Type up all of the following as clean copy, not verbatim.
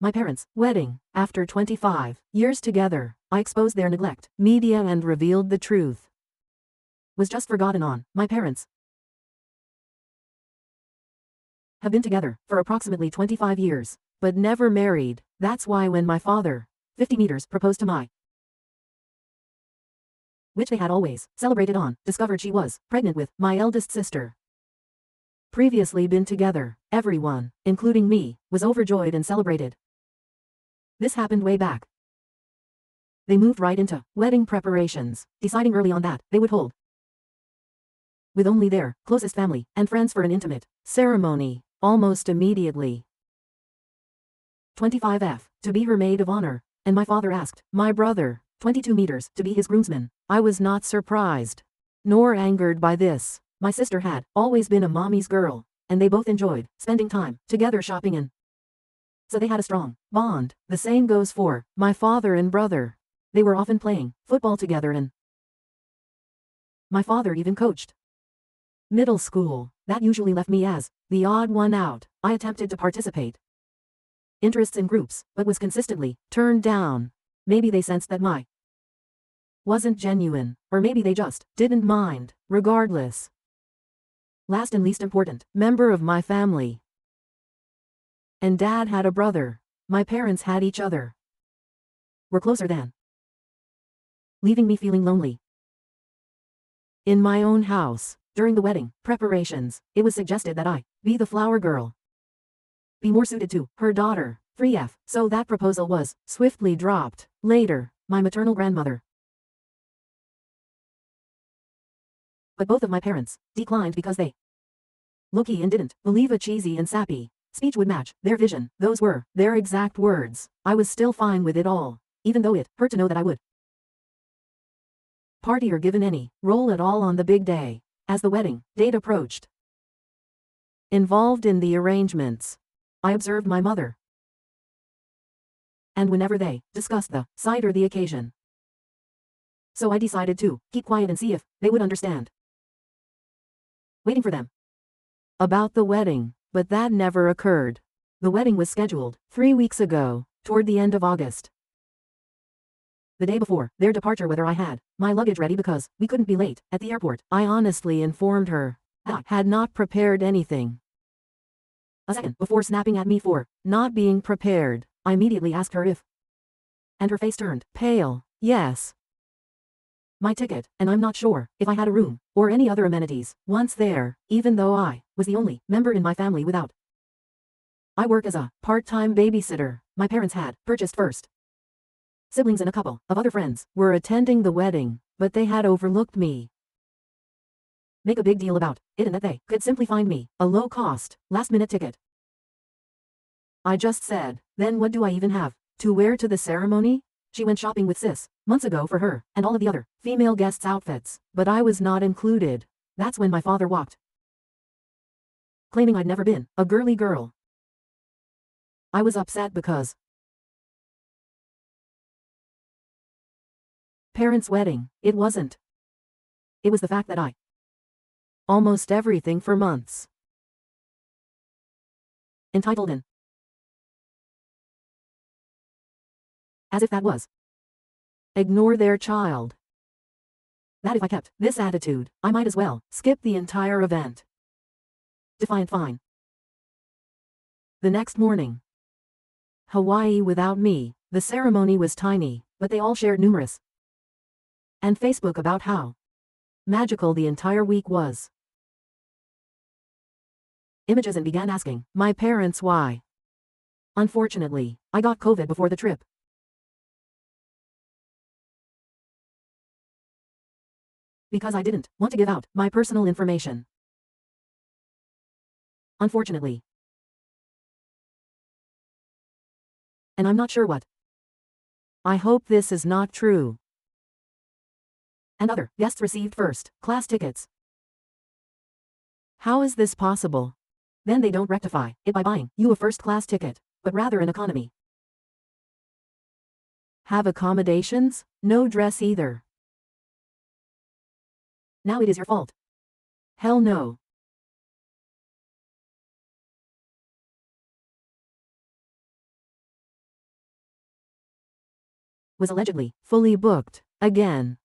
My parents' wedding. After 25 years together, I exposed their neglect, media, and revealed the truth. Was just forgotten on. My parents have been together for approximately 25 years, but never married. That's why when my father, 50 meters, proposed to my, which they had always celebrated on, discovered she was pregnant with my eldest sister. Previously been together, everyone, including me, was overjoyed and celebrated. This happened way back. They moved right into wedding preparations, deciding early on that they would hold with only their closest family and friends for an intimate ceremony, almost immediately. 25F, to be her maid of honor, and my father asked my brother, 22 meters, to be his groomsman. I was not surprised, nor angered by this. My sister had always been a mommy's girl, and they both enjoyed spending time together shopping, and so they had a strong bond. The same goes for my father and brother. They were often playing football together, and my father even coached middle school. That usually left me as the odd one out. I attempted to participate interests in groups, but was consistently turned down. Maybe they sensed that my wasn't genuine, or maybe they just didn't mind. Regardless, last and least important member of my family, and Dad had a brother. My parents had each other. Were closer than, leaving me feeling lonely. In my own house, during the wedding preparations, it was suggested that I be the flower girl, be more suited to her daughter, 3F, so that proposal was swiftly dropped. Later, my maternal grandmother, but both of my parents declined because they low-key and didn't believe a cheesy and sappy speech would match their vision. Those were their exact words. I was still fine with it all, even though it hurt to know that I would party or given any role at all on the big day. As the wedding date approached, involved in the arrangements, I observed my mother, and whenever they discussed the site or the occasion, so I decided to keep quiet and see if they would understand. Waiting for them about the wedding, but that never occurred. The wedding was scheduled 3 weeks ago, toward the end of August. The day before their departure, whether I had my luggage ready because we couldn't be late at the airport. I honestly informed her I had not prepared anything. A second before snapping at me for not being prepared, I immediately asked her if, and her face turned pale. Yes, my ticket, and I'm not sure if I had a room or any other amenities once there, even though I was the only member in my family without. I work as a part-time babysitter. My parents had purchased first. Siblings and a couple of other friends were attending the wedding, but they had overlooked me. Make a big deal about it and that they could simply find me a low-cost, last-minute ticket. I just said, then what do I even have to wear to the ceremony? She went shopping with sis months ago for her and all of the other female guests' outfits, but I was not included. That's when my father walked, claiming I'd never been a girly girl. I was upset because parents' wedding, it wasn't. It was the fact that I almost everything for months. Entitled in. As if that was. Ignore their child. That if I kept this attitude, I might as well skip the entire event. Defiant fine. The next morning. Hawaii without me. The ceremony was tiny, but they all shared numerous and Facebook about how magical the entire week was. Images, and began asking my parents why. Unfortunately, I got COVID before the trip. Because I didn't want to give out my personal information. Unfortunately. And I'm not sure what. I hope this is not true. And other guests received first-class tickets. How is this possible? Then they don't rectify it by buying you a first-class ticket, but rather an economy. Have accommodations? No dress either. Now it is your fault. Hell no. was allegedly fully booked again.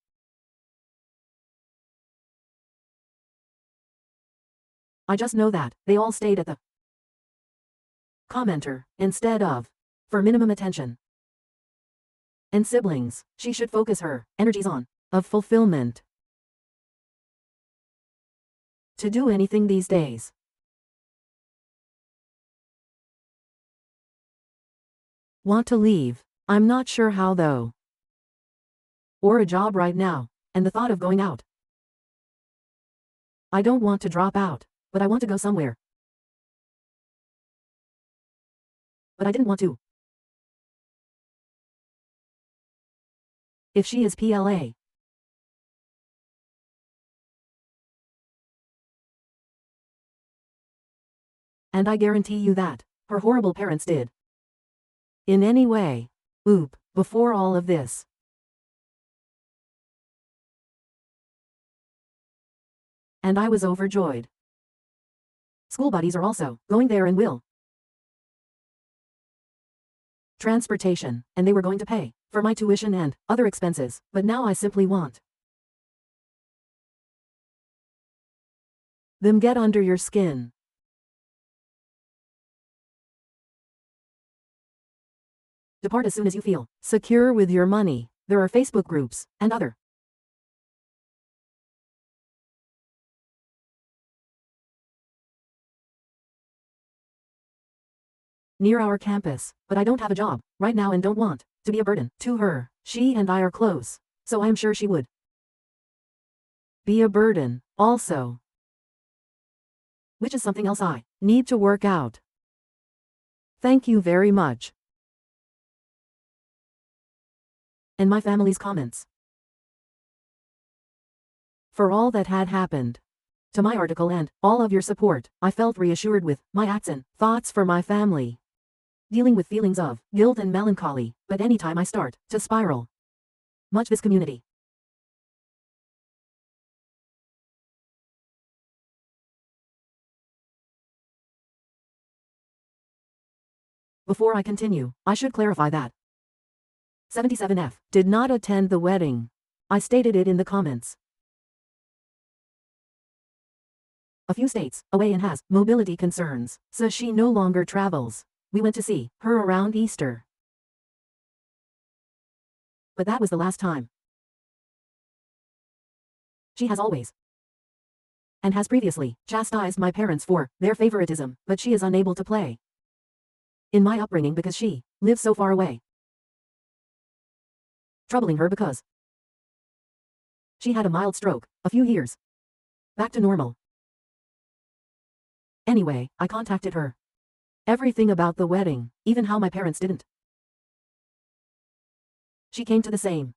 I just know that they all stayed at the commenter instead of for minimum attention. And siblings, she should focus her energies on of fulfillment. To do anything these days. Want to leave? I'm not sure how though. Or a job right now, and the thought of going out. I don't want to drop out, but I want to go somewhere. But I didn't want to. If she is PLA. And I guarantee you that her horrible parents did. In any way. Oop, before all of this. And I was overjoyed. School buddies are also going there and will. Transportation, and they were going to pay for my tuition and other expenses, but now I simply want them get under your skin. Depart as soon as you feel secure with your money. There are Facebook groups and other near our campus, but I don't have a job right now and don't want to be a burden to her. She and I are close, so I am sure she would be a burden also. Which is something else I need to work out. Thank you very much. And my family's comments. For all that had happened to my article and all of your support, I felt reassured with my acts and thoughts for my family. Dealing with feelings of guilt and melancholy, but anytime I start to spiral, much this community. Before I continue, I should clarify that 77F did not attend the wedding. I stated it in the comments. A few states away and has mobility concerns, so she no longer travels. We went to see her around Easter. But that was the last time. She has always and has previously chastised my parents for their favoritism, but she is unable to play in my upbringing because she lives so far away. Troubling her because she had a mild stroke a few years back to normal. Anyway, I contacted her. Everything about the wedding, even how my parents didn't. She came to the same.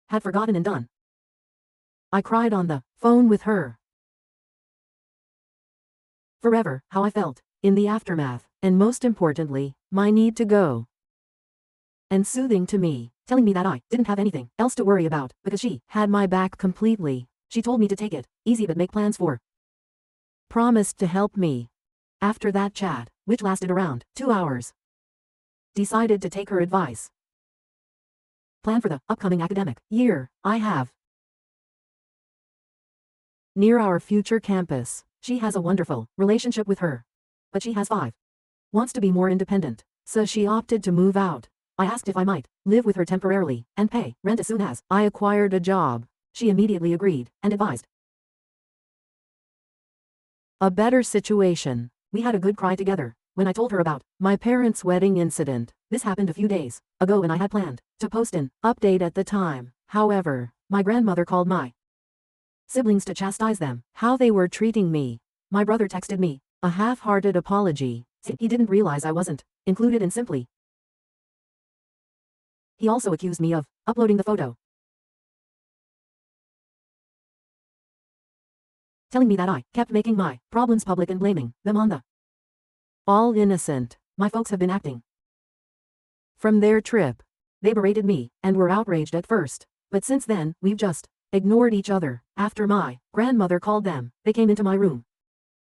Had forgotten and done. I cried on the phone with her. Forever, how I felt in the aftermath, and most importantly, my need to go. And soothing to me, telling me that I didn't have anything else to worry about because she had my back completely. She told me to take it easy but make plans for. Promised to help me. After that chat, which lasted around 2 hours, decided to take her advice. Plan for the upcoming academic year. I have near our future campus. She has a wonderful relationship with her, but she has 5. Wants to be more independent, so she opted to move out. I asked if I might live with her temporarily and pay rent as soon as I acquired a job. She immediately agreed and advised a better situation. We had a good cry together when I told her about my parents' wedding incident. This happened a few days ago and I had planned to post an update at the time. However, my grandmother called my siblings to chastise them, how they were treating me. My brother texted me a half-hearted apology. He didn't realize I wasn't included and simply. He also accused me of uploading the photo, telling me that I kept making my problems public and blaming them on the all innocent. My folks have been acting from their trip. They berated me and were outraged at first, but since then, we've just ignored each other. After my grandmother called them, they came into my room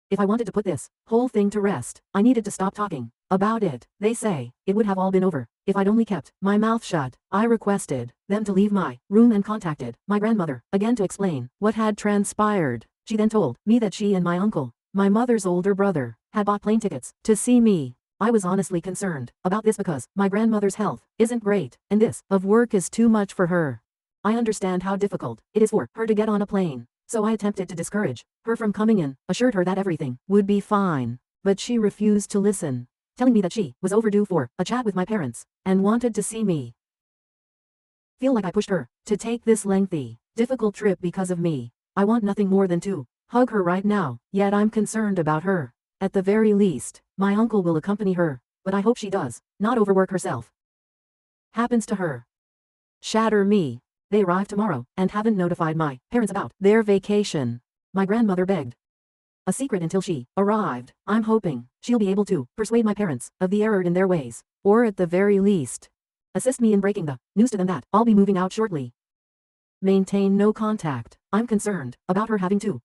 If I wanted to put this whole thing to rest, I needed to stop talking about it. They say it would have all been over if I'd only kept my mouth shut. I requested them to leave my room and contacted my grandmother again to explain what had transpired. She then told me that she and my uncle, my mother's older brother, had bought plane tickets to see me. I was honestly concerned about this because my grandmother's health isn't great, and this of work is too much for her. I understand how difficult it is for her to get on a plane, so I attempted to discourage her from coming in, assured her that everything would be fine, but she refused to listen, telling me that she was overdue for a chat with my parents and wanted to see me. Feel like I pushed her to take this lengthy, difficult trip because of me. I want nothing more than to hug her right now, yet I'm concerned about her. At the very least, my uncle will accompany her, but I hope she does not overwork herself. Happens to her. Shatter me. They arrive tomorrow and haven't notified my parents about their vacation. My grandmother begged a secret until she arrived. I'm hoping she'll be able to persuade my parents of the error in their ways, or at the very least, assist me in breaking the news to them that I'll be moving out shortly. Maintain no contact. I'm concerned about her having to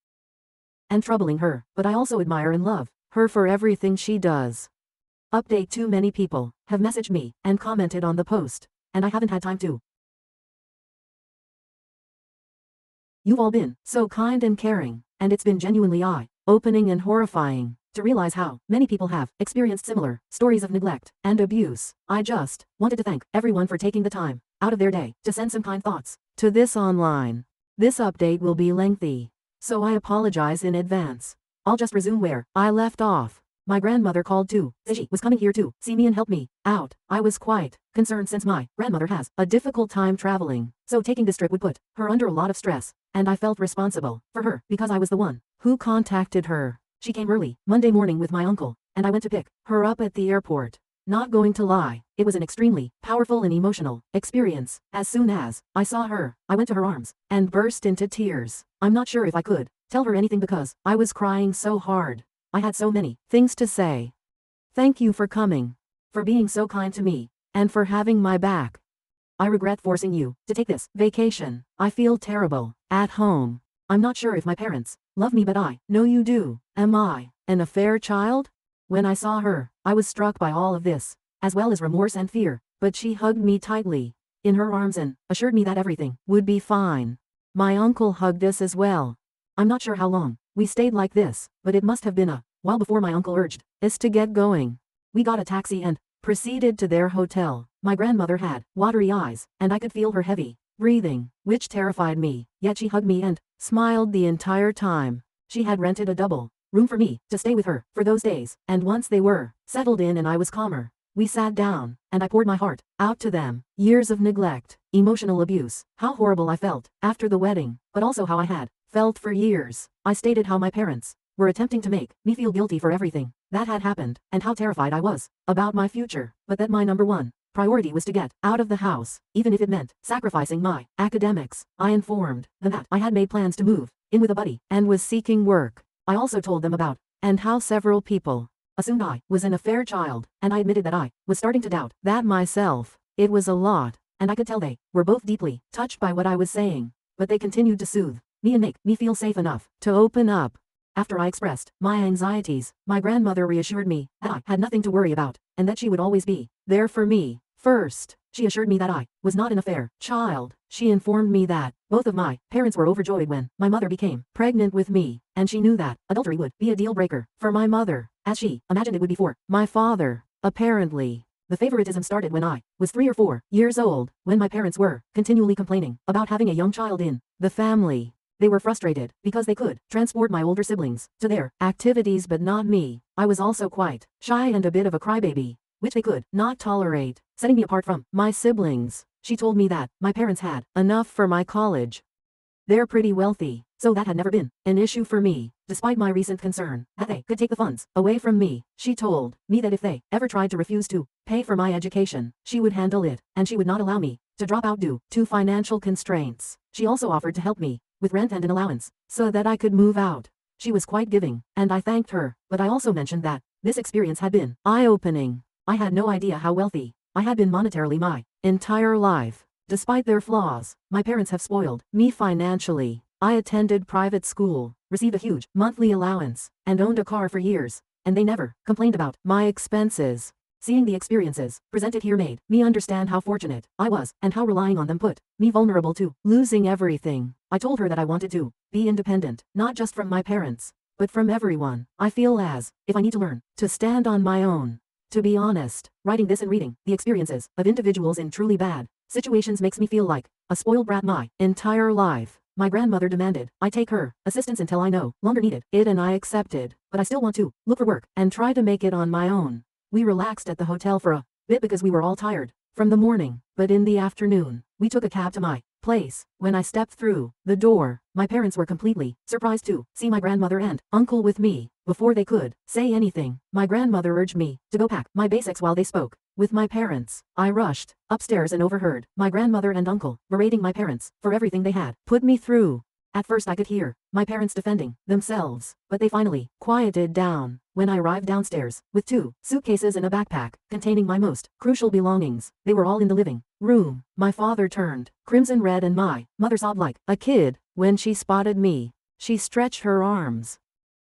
and troubling her, but I also admire and love her for everything she does. Update: too many people have messaged me and commented on the post, and I haven't had time to. You've all been so kind and caring, and it's been genuinely eye-opening and horrifying to realize how many people have experienced similar stories of neglect and abuse. I just wanted to thank everyone for taking the time out of their day to send some kind thoughts to this online. This update will be lengthy, so I apologize in advance. I'll just resume where I left off. My grandmother called too. She was coming here to see me and help me out. I was quite concerned since my grandmother has a difficult time traveling, so taking this trip would put her under a lot of stress, and I felt responsible for her because I was the one who contacted her. She came early Monday morning with my uncle, and I went to pick her up at the airport. Not going to lie, it was an extremely powerful and emotional experience. As soon as I saw her, I went to her arms and burst into tears. I'm not sure if I could tell her anything because I was crying so hard. I had so many things to say. Thank you for coming, for being so kind to me, and for having my back. I regret forcing you to take this vacation. I feel terrible at home. I'm not sure if my parents love me, but I know you do. Am I an affair child? When I saw her, I was struck by all of this, as well as remorse and fear, but she hugged me tightly in her arms and assured me that everything would be fine. My uncle hugged us as well. I'm not sure how long we stayed like this, but it must have been a while before my uncle urged us to get going. We got a taxi and proceeded to their hotel. My grandmother had watery eyes, and I could feel her heavy breathing, which terrified me, yet she hugged me and smiled the entire time. She had rented a double room for me to stay with her for those days, and once they were settled in and I was calmer, we sat down, and I poured my heart out to them. Years of neglect, emotional abuse, how horrible I felt after the wedding, but also how I had felt for years. I stated how my parents were attempting to make me feel guilty for everything that had happened, and how terrified I was about my future, but that my number one priority was to get out of the house, even if it meant sacrificing my academics. I informed them that I had made plans to move in with a buddy and was seeking work. I also told them about and how several people assumed I was an affair child, and I admitted that I was starting to doubt that myself. It was a lot, and I could tell they were both deeply touched by what I was saying, but they continued to soothe me and make me feel safe enough to open up. After I expressed my anxieties, my grandmother reassured me that I had nothing to worry about, and that she would always be there for me. First, she assured me that I was not an affair child. She informed me that both of my parents were overjoyed when my mother became pregnant with me, and she knew that adultery would be a deal breaker for my mother, as she imagined it would be for my father. Apparently, the favoritism started when I was 3 or 4 years old, when my parents were continually complaining about having a young child in the family. They were frustrated because they could transport my older siblings to their activities but not me. I was also quite shy and a bit of a crybaby, which they could not tolerate, setting me apart from my siblings. She told me that my parents had enough for my college. They're pretty wealthy, so that had never been an issue for me, despite my recent concern that they could take the funds away from me. She told me that if they ever tried to refuse to pay for my education, she would handle it, and she would not allow me to drop out due to financial constraints. She also offered to help me with rent and an allowance, so that I could move out. She was quite giving, and I thanked her, but I also mentioned that this experience had been eye-opening. I had no idea how wealthy I had been monetarily my entire life. Despite their flaws, my parents have spoiled me financially. I attended private school, received a huge monthly allowance, and owned a car for years, and they never complained about my expenses. Seeing the experiences presented here made me understand how fortunate I was and how relying on them put me vulnerable to losing everything. I told her that I wanted to be independent, not just from my parents, but from everyone. I feel as if I need to learn to stand on my own. To be honest, writing this and reading the experiences of individuals in truly bad situations makes me feel like a spoiled brat my entire life. My grandmother demanded I take her assistance until I no longer needed it, and I accepted, but I still want to look for work and try to make it on my own. We relaxed at the hotel for a bit because we were all tired from the morning, but in the afternoon, we took a cab to my place. When I stepped through the door, my parents were completely surprised to see my grandmother and uncle with me. Before they could say anything, my grandmother urged me to go pack my basics while they spoke with my parents. I rushed upstairs and overheard my grandmother and uncle berating my parents for everything they had put me through. At first I could hear my parents defending themselves, but they finally quieted down when I arrived downstairs with 2 suitcases and a backpack containing my most crucial belongings. They were all in the living room. My father turned crimson red and my mother sobbed like a kid. When she spotted me, she stretched her arms,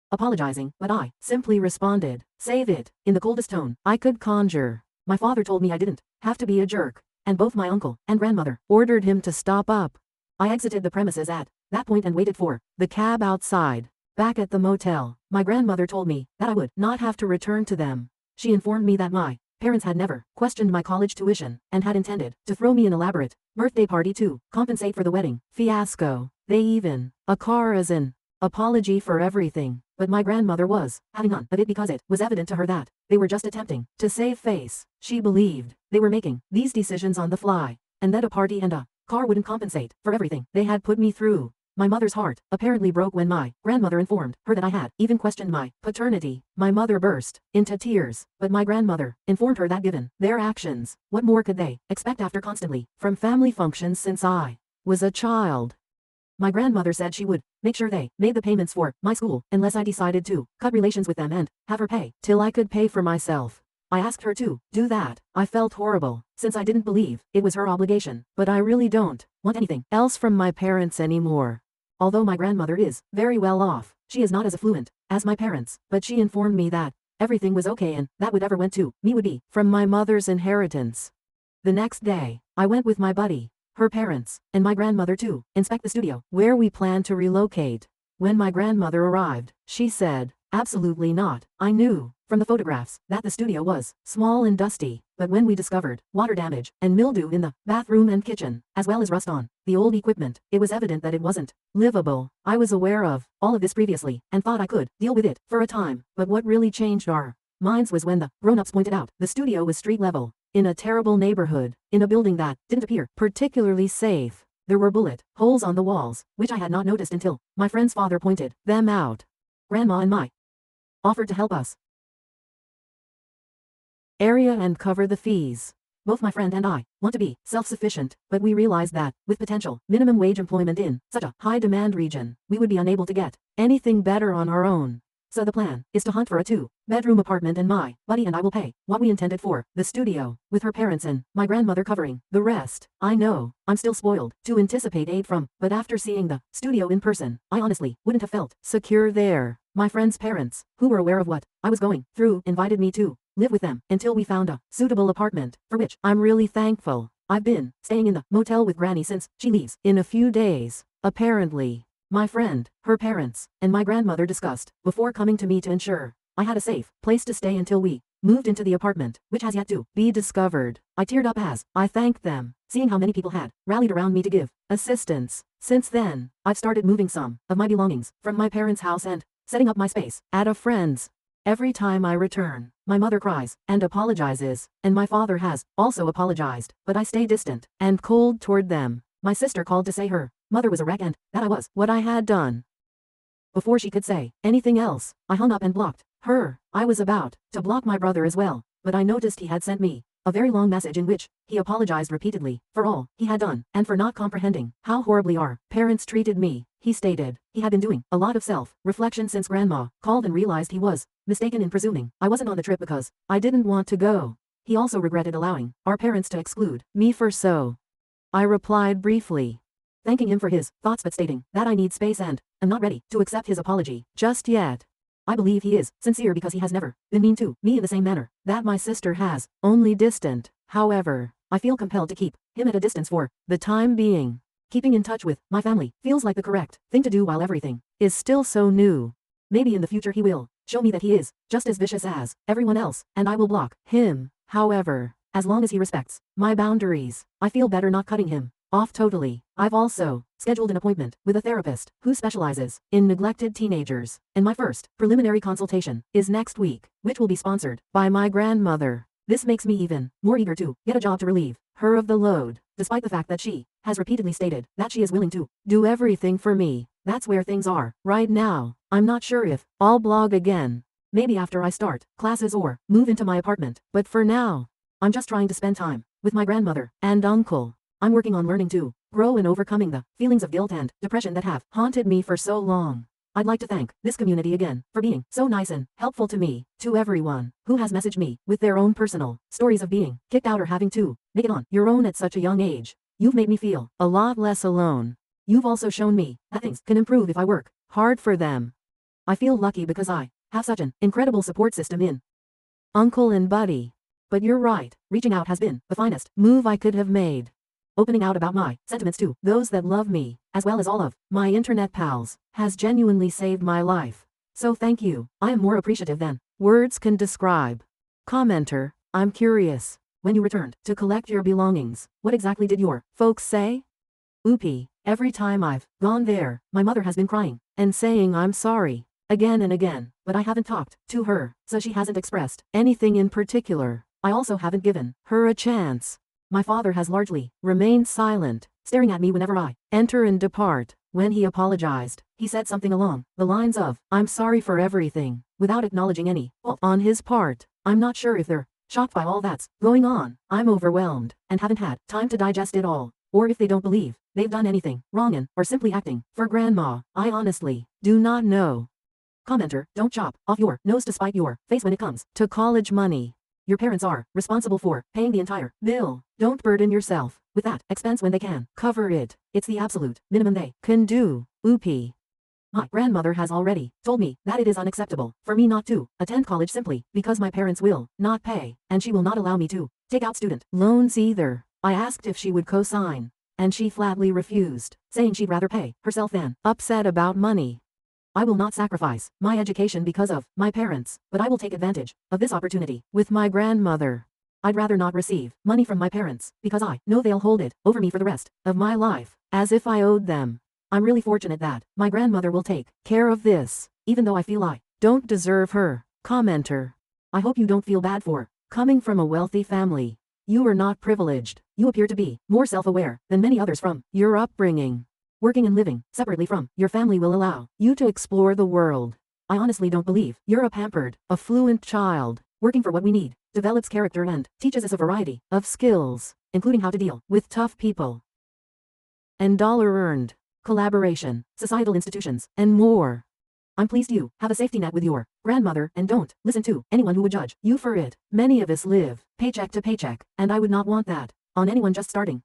apologizing, but I simply responded, "Save it," in the coldest tone I could conjure. My father told me I didn't have to be a jerk, and both my uncle and grandmother ordered him to stop up. I exited the premises at that point and waited for the cab outside. Back at the motel, my grandmother told me that I would not have to return to them. She informed me that my parents had never questioned my college tuition and had intended to throw me an elaborate birthday party to compensate for the wedding fiasco. They even a car as an apology for everything, but my grandmother was having none of it because it was evident to her that they were just attempting to save face. She believed they were making these decisions on the fly, and that a party and a car wouldn't compensate for everything they had put me through. My mother's heart apparently broke when my grandmother informed her that I had even questioned my paternity. My mother burst into tears, but my grandmother informed her that given their actions, what more could they expect after constantly from family functions since I was a child? My grandmother said she would make sure they made the payments for my school unless I decided to cut relations with them and have her pay till I could pay for myself. I asked her to do that. I felt horrible, since I didn't believe it was her obligation, but I really don't want anything else from my parents anymore. Although my grandmother is very well off, she is not as affluent as my parents, but she informed me that everything was okay and that whatever went to me would be from my mother's inheritance. The next day, I went with my buddy, her parents, and my grandmother to inspect the studio where we planned to relocate. When my grandmother arrived, she said, "Absolutely not." I knew from the photographs that the studio was small and dusty, but when we discovered water damage and mildew in the bathroom and kitchen, as well as rust on the old equipment, it was evident that it wasn't livable. I was aware of all of this previously and thought I could deal with it for a time, but what really changed our minds was when the grown-ups pointed out the studio was street level, in a terrible neighborhood, in a building that didn't appear particularly safe. There were bullet holes on the walls, which I had not noticed until my friend's father pointed them out. Grandma and my offered to help us area and cover the fees. Both my friend and I want to be self-sufficient, but we realized that, with potential minimum wage employment in such a high-demand region, we would be unable to get anything better on our own. So the plan is to hunt for a 2-bedroom apartment, and my buddy and I will pay what we intended for the studio, with her parents and my grandmother covering the rest. I know I'm still spoiled to anticipate aid from, but after seeing the studio in person, I honestly wouldn't have felt secure there. My friend's parents, who were aware of what I was going through, invited me to live with them until we found a suitable apartment, for which I'm really thankful. I've been staying in the motel with Granny since she leaves in a few days. Apparently, my friend, her parents, and my grandmother discussed before coming to me to ensure I had a safe place to stay until we moved into the apartment, which has yet to be discovered. I teared up as I thanked them, seeing how many people had rallied around me to give assistance. Since then, I've started moving some of my belongings from my parents' house and setting up my space at a friend's. Every time I return, my mother cries and apologizes, and my father has also apologized, but I stay distant and cold toward them. My sister called to say her mother was a wreck and that I was what I had done. Before she could say anything else, I hung up and blocked her. I was about to block my brother as well, but I noticed he had sent me a very long message in which he apologized repeatedly for all he had done and for not comprehending how horribly our parents treated me. He stated he had been doing a lot of self-reflection since Grandma called and realized he was mistaken in presuming I wasn't on the trip because I didn't want to go. He also regretted allowing our parents to exclude me for so. I replied briefly, thanking him for his thoughts but stating that I need space and am not ready to accept his apology just yet. I believe he is sincere because he has never been mean to me in the same manner that my sister has, only distant. However, I feel compelled to keep him at a distance for the time being. Keeping in touch with my family feels like the correct thing to do while everything is still so new. Maybe in the future he will show me that he is just as vicious as everyone else, and I will block him. However, as long as he respects my boundaries, I feel better not cutting him off totally. I've also scheduled an appointment with a therapist who specializes in neglected teenagers, and my first preliminary consultation is next week, which will be sponsored by my grandmother. This makes me even more eager to get a job to relieve her of the load, despite the fact that she has repeatedly stated that she is willing to do everything for me. That's where things are right now. I'm not sure if I'll blog again. Maybe after I start classes or move into my apartment, but for now, I'm just trying to spend time with my grandmother and uncle. I'm working on learning to grow and overcoming the feelings of guilt and depression that have haunted me for so long. I'd like to thank this community again for being so nice and helpful to me. To everyone who has messaged me with their own personal stories of being kicked out or having to make it on your own at such a young age, you've made me feel a lot less alone. You've also shown me that things can improve if I work hard for them. I feel lucky because I have such an incredible support system in Uncle and Buddy. But you're right, reaching out has been the finest move I could have made. Opening out about my sentiments to those that love me, as well as all of my internet pals, has genuinely saved my life. So thank you. I am more appreciative than words can describe. Commenter, I'm curious. When you returned to collect your belongings, what exactly did your folks say? Oopie, every time I've gone there, my mother has been crying and saying I'm sorry again and again, but I haven't talked to her, so she hasn't expressed anything in particular. I also haven't given her a chance. My father has largely remained silent, staring at me whenever I enter and depart. When he apologized, he said something along the lines of, I'm sorry for everything, without acknowledging any fault on his part. I'm not sure if they're shocked by all that's going on. I'm overwhelmed, and haven't had time to digest it all. Or if they don't believe they've done anything wrong and are simply acting for grandma. I honestly do not know. Commenter, don't chop off your nose to spite your face when it comes to college money. Your parents are responsible for paying the entire bill. Don't burden yourself with that expense when they can cover it. It's the absolute minimum they can do. Oopie. My grandmother has already told me that it is unacceptable for me not to attend college simply because my parents will not pay, and she will not allow me to take out student loans either. I asked if she would co-sign, and she flatly refused, saying she'd rather pay herself than upset about money. I will not sacrifice my education because of my parents, but I will take advantage of this opportunity with my grandmother. I'd rather not receive money from my parents, because I know they'll hold it over me for the rest of my life, as if I owed them. I'm really fortunate that my grandmother will take care of this, even though I feel I don't deserve her. Commenter. I hope you don't feel bad for coming from a wealthy family. You are not privileged. You appear to be more self-aware than many others from your upbringing. Working and living separately from your family will allow you to explore the world. I honestly don't believe you're a pampered, affluent child. Working for what we need develops character and teaches us a variety of skills, including how to deal with tough people and dollar earned, collaboration, societal institutions, and more. I'm pleased you have a safety net with your grandmother and don't listen to anyone who would judge you for it. Many of us live paycheck to paycheck, and I would not want that on anyone just starting.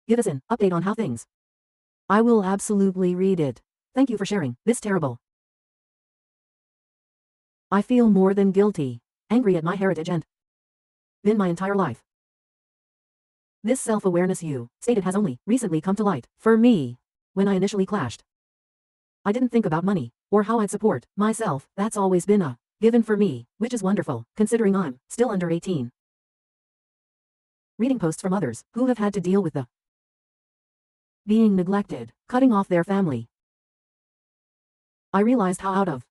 Give us an update on how things. I will absolutely read it. Thank you for sharing this terrible. I feel more than guilty, angry at my heritage and been my entire life. This self-awareness you stated has only recently come to light for me. When I initially clashed, I didn't think about money or how I'd support myself. That's always been a given for me, which is wonderful, considering I'm still under 18. Reading posts from others who have had to deal with the being neglected, cutting off their family, I realized how out of